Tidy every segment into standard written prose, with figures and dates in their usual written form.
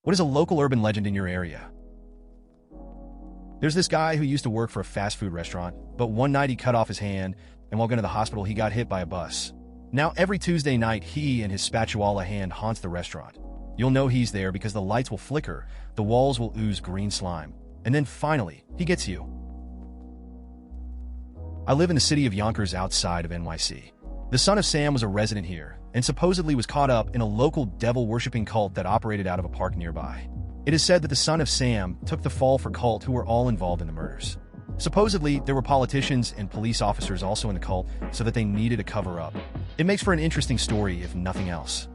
What is a local urban legend in your area? There's this guy who used to work for a fast food restaurant, but one night he cut off his hand, and while going to the hospital, he got hit by a bus. Now, every Tuesday night, he and his spatula hand haunts the restaurant. You'll know he's there because the lights will flicker, the walls will ooze green slime, and then finally, he gets you. I live in the city of Yonkers outside of NYC. The son of Sam was a resident here, and supposedly was caught up in a local devil-worshipping cult that operated out of a park nearby. It is said that the son of Sam took the fall for cult who were all involved in the murders. Supposedly, there were politicians and police officers also in the cult, so that they needed a cover-up. It makes for an interesting story, if nothing else.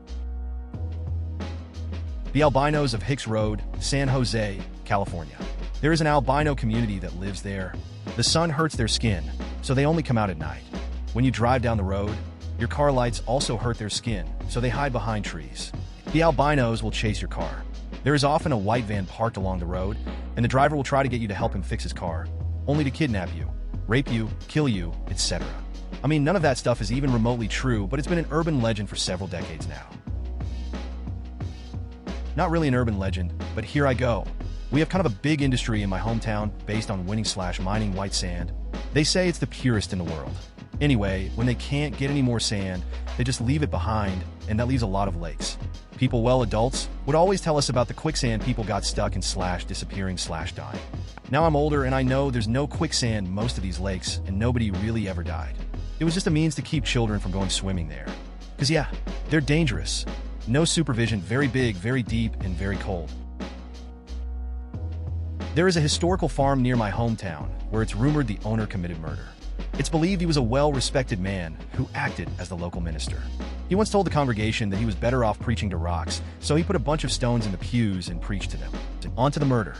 The albinos of Hicks Road, San Jose, California. There is an albino community that lives there. The sun hurts their skin, so they only come out at night. When you drive down the road, your car lights also hurt their skin, so they hide behind trees. The albinos will chase your car. There is often a white van parked along the road, and the driver will try to get you to help him fix his car, only to kidnap you, rape you, kill you, etc. I mean, none of that stuff is even remotely true, but it's been an urban legend for several decades now. Not really an urban legend, but here I go. We have kind of a big industry in my hometown based on winning/mining white sand. They say it's the purest in the world. Anyway, when they can't get any more sand, they just leave it behind, and that leaves a lot of lakes. People, well, adults, would always tell us about the quicksand people got stuck in /disappearing/dying. Now I'm older and I know there's no quicksand in most of these lakes and nobody really ever died. It was just a means to keep children from going swimming there. Cause yeah, they're dangerous. No supervision, very big, very deep, and very cold. There is a historical farm near my hometown where it's rumored the owner committed murder. It's believed he was a well-respected man who acted as the local minister. He once told the congregation that he was better off preaching to rocks, so he put a bunch of stones in the pews and preached to them. On to the murder.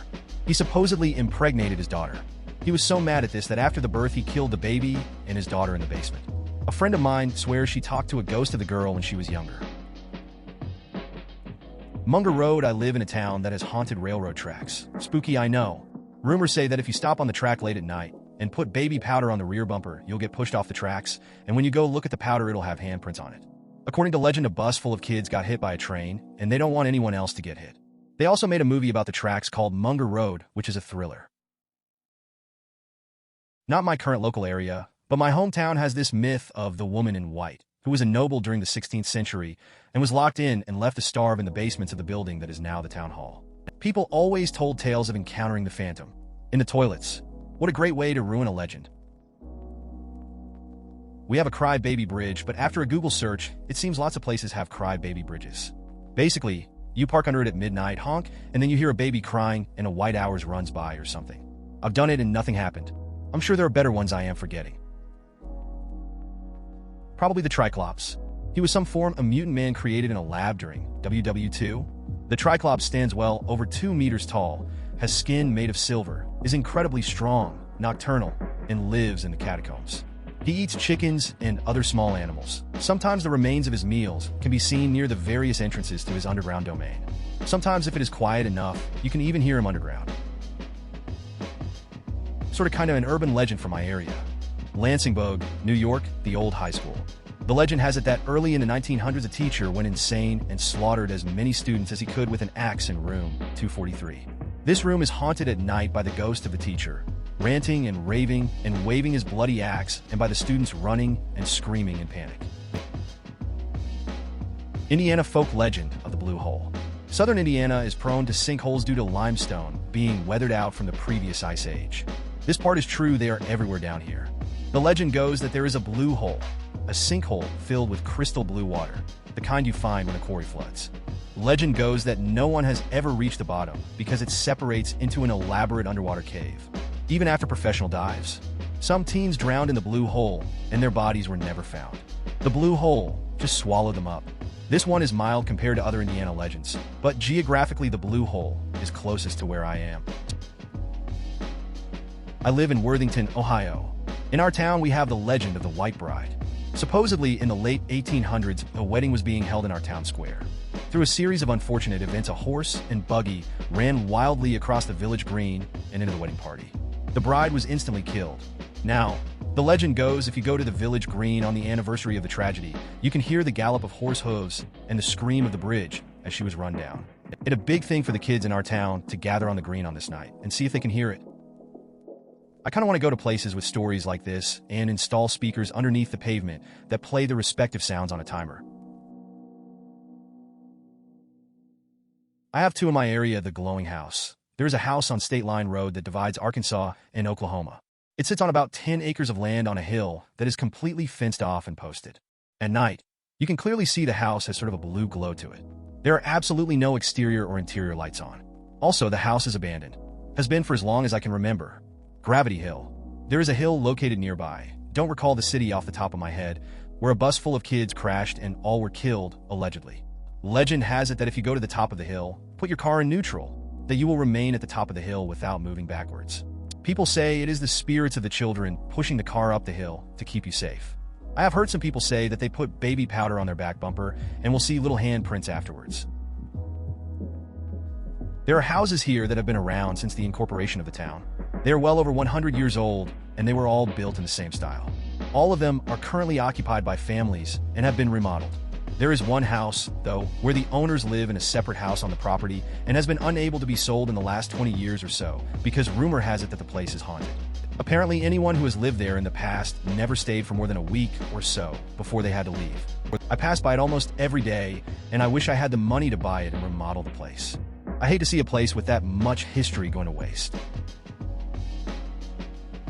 He supposedly impregnated his daughter. He was so mad at this that after the birth he killed the baby and his daughter in the basement. A friend of mine swears she talked to a ghost of the girl when she was younger. Munger Road. I live in a town that has haunted railroad tracks. Spooky, I know. Rumors say that if you stop on the track late at night and put baby powder on the rear bumper, you'll get pushed off the tracks, and when you go look at the powder, it'll have handprints on it. According to legend, a bus full of kids got hit by a train, and they don't want anyone else to get hit. They also made a movie about the tracks called Munger Road, which is a thriller. Not my current local area, but my hometown has this myth of the woman in white, who was a noble during the 16th century and was locked in and left to starve in the basements of the building that is now the town hall. People always told tales of encountering the phantom in the toilets. What a great way to ruin a legend. We have a cry-baby bridge, but after a Google search, it seems lots of places have cry-baby bridges. Basically, you park under it at midnight, honk, and then you hear a baby crying and a white hours runs by or something. I've done it and nothing happened. I'm sure there are better ones I am forgetting. Probably the Triclops. He was some form of mutant man created in a lab during WW2. The Triclops stands well over 2 meters tall, has skin made of silver, is incredibly strong, nocturnal, and lives in the catacombs. He eats chickens and other small animals. Sometimes the remains of his meals can be seen near the various entrances to his underground domain. Sometimes if it is quiet enough, you can even hear him underground. Sort of kind of an urban legend from my area. Lansingburg, New York, the old high school. The legend has it that early in the 1900s a teacher went insane and slaughtered as many students as he could with an axe in room 243. This room is haunted at night by the ghost of the teacher, ranting and raving and waving his bloody axe, and by the students running and screaming in panic. Indiana folk legend of the Blue Hole. Southern Indiana is prone to sinkholes due to limestone being weathered out from the previous ice age. This part is true, they are everywhere down here. The legend goes that there is a blue hole, a sinkhole filled with crystal blue water, the kind you find when a quarry floods. Legend goes that no one has ever reached the bottom because it separates into an elaborate underwater cave, even after professional dives. Some teens drowned in the blue hole and their bodies were never found. The blue hole just swallowed them up. This one is mild compared to other Indiana legends, but geographically the blue hole is closest to where I am. I live in Worthington, Ohio. In our town, we have the legend of the White Bride. Supposedly, in the late 1800s, a wedding was being held in our town square. Through a series of unfortunate events, a horse and buggy ran wildly across the village green and into the wedding party. The bride was instantly killed. Now, the legend goes if you go to the village green on the anniversary of the tragedy, you can hear the gallop of horse hooves and the scream of the bridge as she was run down. It's a big thing for the kids in our town to gather on the green on this night and see if they can hear it. I kind of want to go to places with stories like this and install speakers underneath the pavement that play the respective sounds on a timer. I have two in my area, the glowing house. There is a house on State Line Road that divides Arkansas and Oklahoma. It sits on about 10 acres of land on a hill that is completely fenced off and posted. At night, you can clearly see the house has sort of a blue glow to it. There are absolutely no exterior or interior lights on. Also, the house is abandoned. Has been for as long as I can remember. Gravity Hill. There is a hill located nearby. Don't recall the city off the top of my head, where a bus full of kids crashed and all were killed, allegedly. Legend has it that if you go to the top of the hill, put your car in neutral, that you will remain at the top of the hill without moving backwards. People say it is the spirits of the children pushing the car up the hill to keep you safe. I have heard some people say that they put baby powder on their back bumper and will see little handprints afterwards. There are houses here that have been around since the incorporation of the town. They are well over 100 years old, and they were all built in the same style. All of them are currently occupied by families and have been remodeled. There is one house, though, where the owners live in a separate house on the property and has been unable to be sold in the last 20 years or so because rumor has it that the place is haunted. Apparently, anyone who has lived there in the past never stayed for more than a week or so before they had to leave. I pass by it almost every day, and I wish I had the money to buy it and remodel the place. I hate to see a place with that much history going to waste.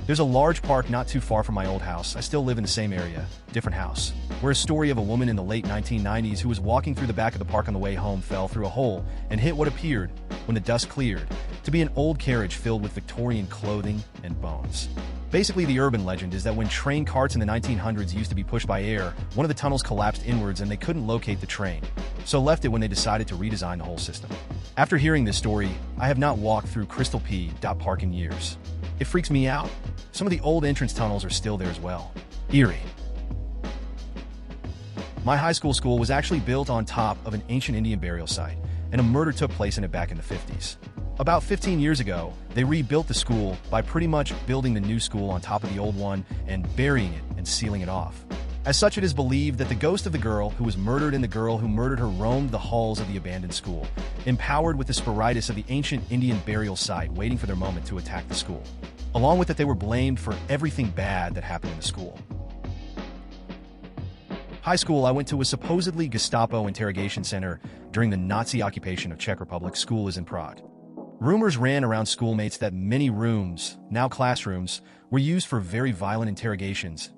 There's a large park not too far from my old house. I still live in the same area, different house, where a story of a woman in the late 1990s who was walking through the back of the park on the way home fell through a hole and hit what appeared, when the dust cleared, to be an old carriage filled with Victorian clothing and bones. Basically, the urban legend is that when train carts in the 1900s used to be pushed by air, one of the tunnels collapsed inwards and they couldn't locate the train, so left it when they decided to redesign the whole system. After hearing this story, I have not walked through Crystal P. Park in years. It freaks me out. Some of the old entrance tunnels are still there as well. Eerie. My high school was actually built on top of an ancient Indian burial site, and a murder took place in it back in the 50s. About 15 years ago, they rebuilt the school by pretty much building the new school on top of the old one and burying it and sealing it off. As such, it is believed that the ghost of the girl who was murdered and the girl who murdered her roamed the halls of the abandoned school, empowered with the spiritus of the ancient Indian burial site, waiting for their moment to attack the school. Along with it, they were blamed for everything bad that happened in the school. High school I went to was supposedly Gestapo interrogation center during the Nazi occupation of Czech Republic. School is in Prague. Rumors ran around schoolmates that many rooms, now classrooms, were used for very violent interrogations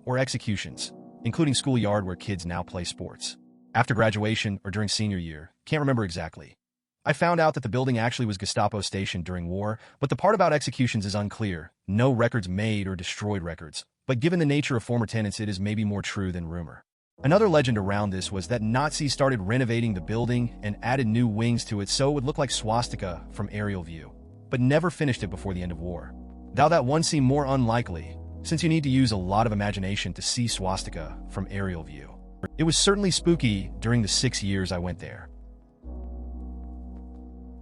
or executions, including schoolyard where kids now play sports. After graduation or during senior year, can't remember exactly. I found out that the building actually was Gestapo station during war, but the part about executions is unclear. No records made or destroyed records, but given the nature of former tenants, it is maybe more true than rumor. Another legend around this was that Nazis started renovating the building and added new wings to it so it would look like swastika from aerial view, but never finished it before the end of war. Though that one seemed more unlikely, since you need to use a lot of imagination to see swastika from aerial view. It was certainly spooky during the 6 years I went there.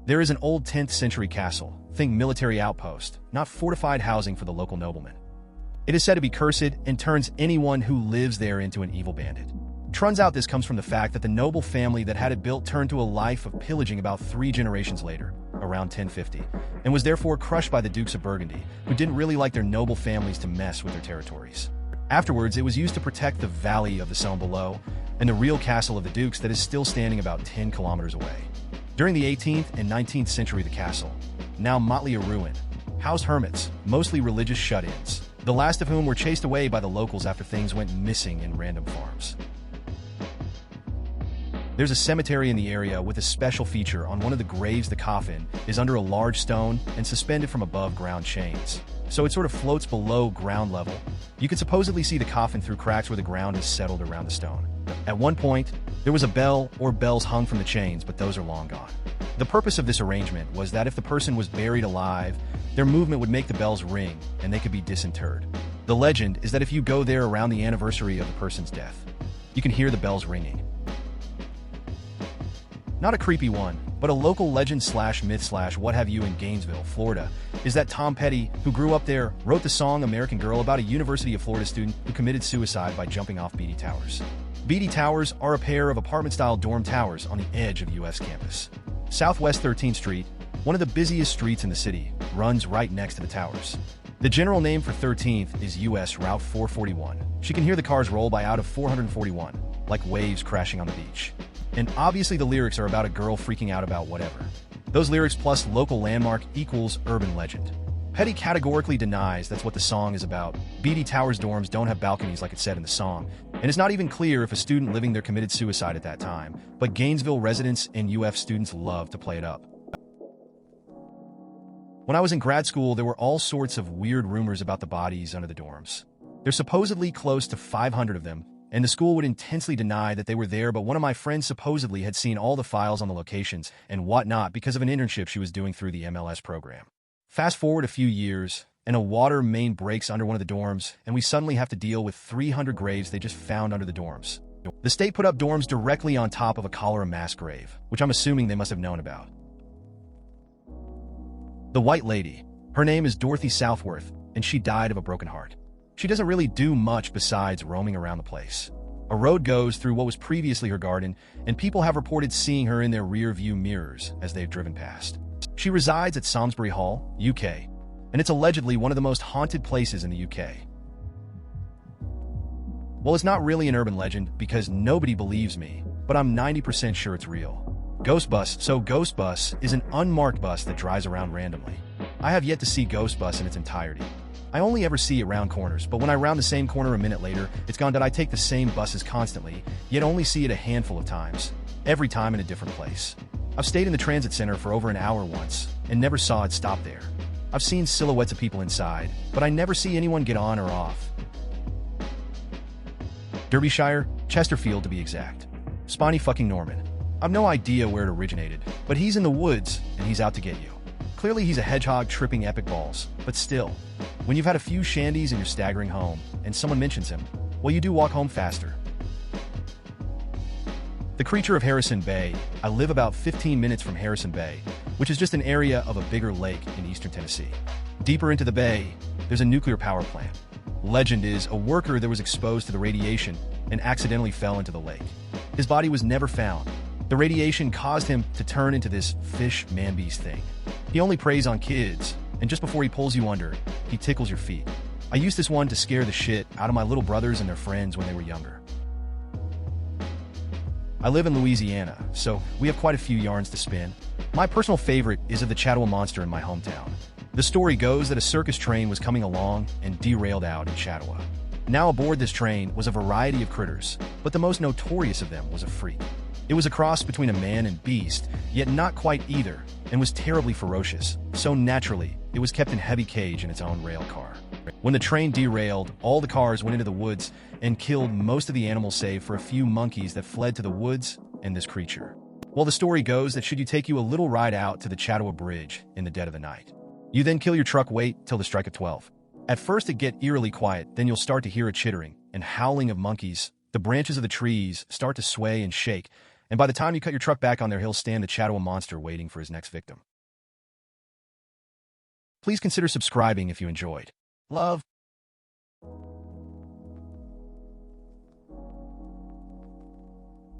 There is an old 10th century castle, think military outpost, not fortified housing for the local noblemen. It is said to be cursed and turns anyone who lives there into an evil bandit. Turns out this comes from the fact that the noble family that had it built turned to a life of pillaging about 3 generations later, around 1050, and was therefore crushed by the Dukes of Burgundy, who didn't really like their noble families to mess with their territories. Afterwards, it was used to protect the valley of the Somme below, and the real castle of the Dukes that is still standing about 10 kilometers away. During the 18th and 19th century, the castle, now motley a ruin, housed hermits, mostly religious shut-ins, the last of whom were chased away by the locals after things went missing in random farms. There's a cemetery in the area with a special feature. On one of the graves, the coffin is under a large stone and suspended from above ground chains, so it sort of floats below ground level. You can supposedly see the coffin through cracks where the ground is settled around the stone. At one point, there was a bell or bells hung from the chains, but those are long gone. The purpose of this arrangement was that if the person was buried alive, their movement would make the bells ring and they could be disinterred. The legend is that if you go there around the anniversary of the person's death, you can hear the bells ringing. Not a creepy one, but a local legend / myth / what have you in Gainesville, Florida, is that Tom Petty, who grew up there, wrote the song American Girl about a University of Florida student who committed suicide by jumping off Beatty Towers. Beatty Towers are a pair of apartment-style dorm towers on the edge of U.S. campus. Southwest 13th Street, one of the busiest streets in the city, runs right next to the towers. The general name for 13th is US Route 441. She can hear the cars roll by out of 441, like waves crashing on the beach. And obviously the lyrics are about a girl freaking out about whatever. Those lyrics plus local landmark equals urban legend. Petty categorically denies that's what the song is about. BD Towers dorms don't have balconies like it said in the song, and it's not even clear if a student living there committed suicide at that time, but Gainesville residents and UF students love to play it up. When I was in grad school, there were all sorts of weird rumors about the bodies under the dorms. There's supposedly close to 500 of them, and the school would intensely deny that they were there, but one of my friends supposedly had seen all the files on the locations and whatnot because of an internship she was doing through the MLS program. Fast forward a few years, and a water main breaks under one of the dorms, and we suddenly have to deal with 300 graves they just found under the dorms. The state put up dorms directly on top of a cholera mass grave, which I'm assuming they must have known about. The White Lady. Her name is Dorothy Southworth, and she died of a broken heart. She doesn't really do much besides roaming around the place. A road goes through what was previously her garden, and people have reported seeing her in their rear-view mirrors as they've driven past. She resides at Samlesbury Hall, UK, and it's allegedly one of the most haunted places in the UK. Well, it's not really an urban legend because nobody believes me, but I'm 90% sure it's real. Ghost Bus. So Ghost Bus is an unmarked bus that drives around randomly. I have yet to see Ghost Bus in its entirety. I only ever see it round corners, but when I round the same corner a minute later, it's gone that I take the same buses constantly, yet only see it a handful of times, every time in a different place. I've stayed in the transit center for over an hour once, and never saw it stop there. I've seen silhouettes of people inside, but I never see anyone get on or off. Derbyshire, Chesterfield to be exact. Spawny fucking Norman. I've no idea where it originated, but he's in the woods, and he's out to get you. Clearly he's a hedgehog tripping epic balls, but still, when you've had a few shandies and you're staggering home, and someone mentions him, well, you do walk home faster. The Creature of Harrison Bay. I live about 15 minutes from Harrison Bay, which is just an area of a bigger lake in eastern Tennessee. Deeper into the bay, there's a nuclear power plant. Legend is a worker that was exposed to the radiation and accidentally fell into the lake. His body was never found. The radiation caused him to turn into this fish man-beast thing. He only preys on kids, and just before he pulls you under, he tickles your feet. I used this one to scare the shit out of my little brothers and their friends when they were younger. I live in Louisiana, so we have quite a few yarns to spin. My personal favorite is of the Chattawa Monster in my hometown. The story goes that a circus train was coming along and derailed out in Chattawa. Now aboard this train was a variety of critters, but the most notorious of them was a freak. It was a cross between a man and beast, yet not quite either, and was terribly ferocious, so naturally, it was kept in heavy cage in its own rail car. When the train derailed, all the cars went into the woods and killed most of the animals save for a few monkeys that fled to the woods and this creature. Well, the story goes that should you take you a little ride out to the Chattawa Bridge in the dead of the night. You then kill your truck, wait till the strike of 12. At first it get eerily quiet, then you'll start to hear a chittering and howling of monkeys. The branches of the trees start to sway and shake, and by the time you cut your truck back on there, he'll stand the Chattawa Monster waiting for his next victim. Please consider subscribing if you enjoyed. Love.